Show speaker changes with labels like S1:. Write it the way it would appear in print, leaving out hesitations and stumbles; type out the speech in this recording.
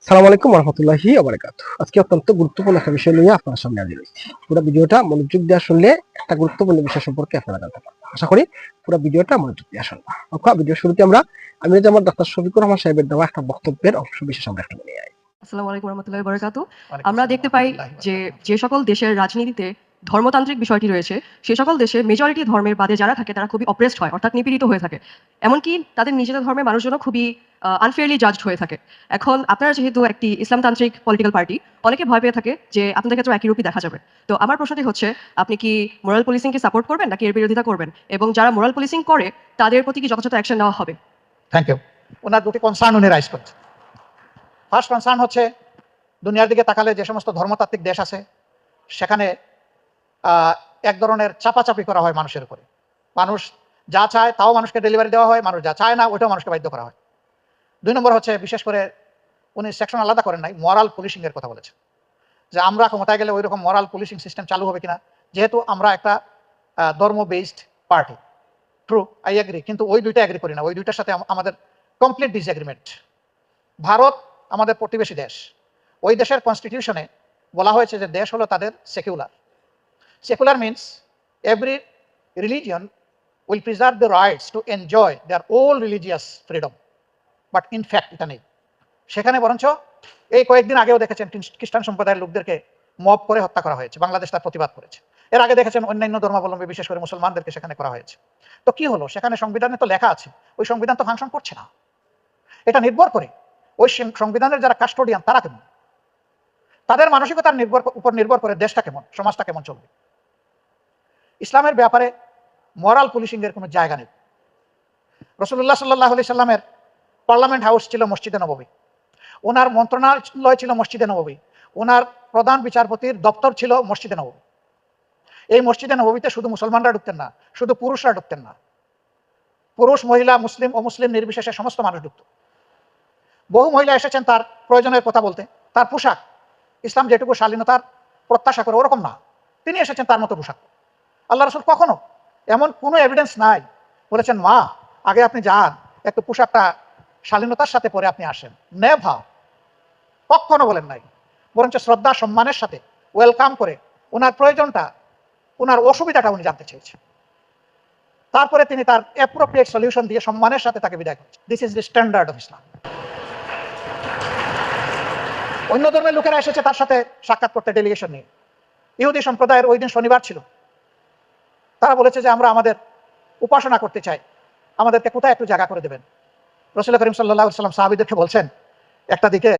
S1: সালামু আলাইকুম রহমতুল্লাহি ওবারাকাতুহু। আজকে অত্যন্ত গুরুত্বপূর্ণ একটা বিষয় নিয়ে আপনার সামনে হাজির হয়েছি। পুরো ভিডিওটা মনোযোগ দিয়ে শুনলে একটা গুরুত্বপূর্ণ বিষয় সম্পর্কে আপনারা জানতে পারবেন। আশা করি পুরো ভিডিওটা মনোযোগ দিয়ে শুনবেন। ভিডিও শুরুতে আমরা আমার ডাক্তার শফিকুর রহমান সাহেবের দেওয়া একটা বক্তব্যের অংশ বিশেষ আমরা একটু নিয়ে যাই।
S2: আসসালামু আলাইকুম রহমতুল্লাহি বারাকাতু।
S3: ওয়ালাইকুম
S2: আমরা
S3: আসসালাম
S2: দেখতে পাই
S3: ওয়া রাহমাতুল্লাহি
S2: যে
S3: ওয়া বারাকাতুহু।
S2: যে সকল দেশের রাজনীতিতে ধর্মতান্ত্রিক বিষয়টি রয়েছে, সে সকল দেশে মেজরিটি ধর্মের বাদে যারা থাকে তারা খুবই অপ্রেসড হয়, অর্থাৎ নিপীড়িত হয়ে থাকে। এমনকি তাদের নিজেদের ধর্মের মানুষজনও খুবই আনফেয়ারলি জাজড হয়ে থাকে। এখন আপনারা যেহেতু একটি ইসলামতান্ত্রিক পলিটিক্যাল পার্টি, অনেকে ভয় পেয়ে থাকে যে আপনাদের ক্ষেত্রে একই রূপই দেখা যাবে। তো আমার প্রশ্নটি হচ্ছে, আপনি কি মোরাল পুলিশিংকে সাপোর্ট করবেন নাকি এর বিরোধিতা করবেন? এবং যারা মোরাল পুলিশিং করে তাদের প্রতি কি যথাযথ অ্যাকশন নেওয়া হবে?
S3: Thank you. ওনার দুটি কনসার্ন উনি রাইজ করছেন। ফার্স্ট কনসার্ন হচ্ছে, দুনিয়ার দিকে তাকালে যে সমস্ত ধর্মতাত্ত্বিক দেশ আছে সেখানে এক ধরনের চাপাচাপি করা হয় মানুষের উপরে। মানুষ যা চায় তাও মানুষকে ডেলিভারি দেওয়া হয়, মানুষ যা চায় না ওইটাও মানুষকে বাধ্য করা হয়। ২ নম্বর হচ্ছে, বিশেষ করে উনি সেকশন আলাদা করেন নাই, মরাল পুলিশিং এর কথা বলেছেন যে আমরা ক্ষমতায় গেলে ওই রকম মরাল পুলিশিং সিস্টেম চালু হবে কিনা, যেহেতু আমরা একটা ধর্ম based party. True, I agree, কিন্তু ওই দুইটা এগ্রি করি না। ওই দুইটার সাথে আমাদের কমপ্লিট ডিসএগ্রিমেন্ট। ভারত আমাদের প্রতিবেশী দেশ, ওই দেশের কনস্টিটিউশনে বলা হয়েছে যে দেশ হলো তাদের secular. Secular means every religion will preserve the rights to enjoy their all religious freedom, but in fact এটা নেই সেখানে। বরঞ্চ এই কয়েকদিন আগেও দেখেছেন খ্রিস্টান সম্প্রদায়ের লোকদেরকে মব করে হত্যা করা হয়েছে, বাংলাদেশ তার প্রতিবাদ করেছে। এর আগে দেখেছেন অন্যান্য ধর্মাবলম্বী বিশেষ করে মুসলমানদেরকে সেখানে করা হয়েছে। তো কি হলো, সেখানে সংবিধানে তো লেখা আছে, ওই সংবিধান তো ফাংশন করছে না। এটা নির্ভর করে ওই সংবিধানের যারা কাস্টোডিয়ান তারা কেমন, তাদের মানসিকতার উপর নির্ভর করে দেশটা কেমন, সমাজটা কেমন চলবে। ইসলামের ব্যাপারে মরাল পুলিশিং এর কোনো জায়গা নেই। রাসূলুল্লাহ সাল্লাল্লাহু আলাইহি সাল্লামের পার্লামেন্ট হাউস ছিল মসজিদে নববী, ওনার মন্ত্রণালয় ছিল মসজিদে নববী, ওনার প্রধান বিচারপতির দপ্তর ছিল মসজিদে নববী। এই মসজিদে নববীতে শুধু মুসলমানরা ঢুকতেন না, শুধু পুরুষরা ঢুকতেন না, পুরুষ মহিলা মুসলিম ও মুসলিম নির্বিশেষে সমস্ত মানুষ ঢুকত। বহু মহিলা এসেছেন তার প্রয়োজনের কথা বলতে। তার পোশাক ইসলাম যেটুকু শালীনতার প্রত্যাশা করে ওরকম না, তিনি এসেছেন তার মতো পোশাক। আল্লাহ রাসূল কখনো এমন কোনো এভিডেন্স নাই বলেছেন মা আগে আপনি যান একটু পোশাকটা শালীনতার সাথে পরে আপনি আসেন, নেভার, কখনো বলেন নাই। বরঞ্চ শ্রদ্ধা সম্মানের সাথে ওয়েলকাম করে ওনার প্রয়োজনটা, ওনার অসুবিধাটা উনি জানতে চেয়েছেন। তারপরে তিনি তার অ্যাপ্রোপ্রিয়েট সলিউশন দিয়ে সম্মানের সাথে তাকে বিদায় করছেন। This is the standard of Islam. অন্য ধর্মের লোকেরা এসেছে তার সাথে সাক্ষাৎ করতে ডেলিগেশন নিয়ে। ইহুদি সম্প্রদায়ের ওই দিন শনিবার ছিল, তারা বলেছে যে আমরা আমাদের উপাসনা করতে চাই, আমাদেরকে কোথায় একটু জায়গা করে দেবেন। রাসূল করিম সাল্লাল্লাহু আলাইহি ওয়াসাল্লাম সাহাবীদেরকে বলছেন, একটা দিকে